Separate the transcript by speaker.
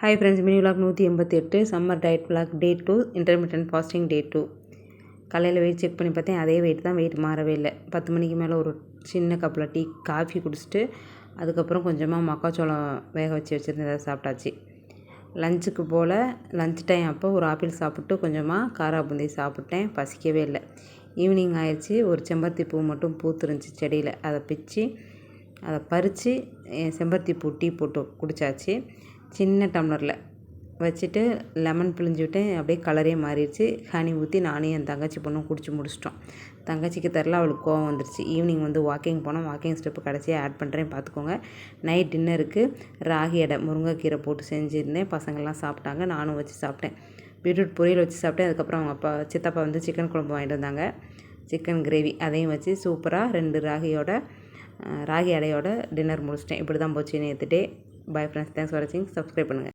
Speaker 1: Hi friends, mini vlog 188 summer diet vlog day 2 intermediate fasting day 2. காலையில் weight check பண்ணி பார்த்தேன், அதே wait தான், வெயிட் மாறவே இல்லை. 10 மணிக்கு மேலே ஒரு சின்ன கப்பில் டீ காஃபி குடிச்சிட்டு அதுக்கப்புறம் கொஞ்சமாக மக்காச்சோளம் வேக வச்சுருந்தேன், அதை சாப்பிட்டாச்சு. லஞ்சுக்கு போல் லஞ்ச் டைம் அப்போ ஒரு ஆப்பிள் சாப்பிட்டு கொஞ்சமாக காரா பூந்தி சாப்பிட்டேன், பசிக்கவே இல்லை. ஈவினிங் ஆயிடுச்சு, ஒரு செம்பருத்தி பூ மட்டும் பூத்துருந்துச்சு செடியில், அதை பிச்சு அதை பறித்து செம்பருத்தி பூ டீ போட்டு குடித்தாச்சு. சின்ன டம்ளரில் வச்சுட்டு லெமன் பிழிஞ்சு விட்டேன், அப்படியே கலரே மாறிடுச்சு. ஹனி ஊற்றி நானும் என் தங்கச்சி பொண்ணும் குடிச்சு முடிச்சிட்டோம். தங்கச்சிக்கு தெரில, அவளுக்கு கோவம் வந்துருச்சு. ஈவினிங் வாக்கிங் போனோம். வாக்கிங் ஸ்டெப்பு கடைசியாக ஆட் பண்ணுறேன், பார்த்துக்கோங்க. நைட் டின்னருக்கு ராகி அடை முருங்கைக்கீரை போட்டு செஞ்சுருந்தேன். பசங்கள்லாம் சாப்பிட்டாங்க, நானும் வச்சு சாப்பிட்டேன். பீட்ரூட் பொரியல் வச்சு சாப்பிட்டேன். அதுக்கப்புறம் அவங்க சித்தப்பா சிக்கன் குழம்பு வாங்கிட்டு வந்தாங்க, சிக்கன் கிரேவி, அதையும் வச்சு சூப்பராக 2 ராகி அடையோட டின்னர் முடிச்சிட்டேன். இப்படி தான் போச்சு நேற்று டே. பாய் ஃப்ரெண்ட்ஸ், தேங்க்ஸ் ஃபார் வாட்சிங். சப்ஸ்கிரைப் பண்ணுங்கள்.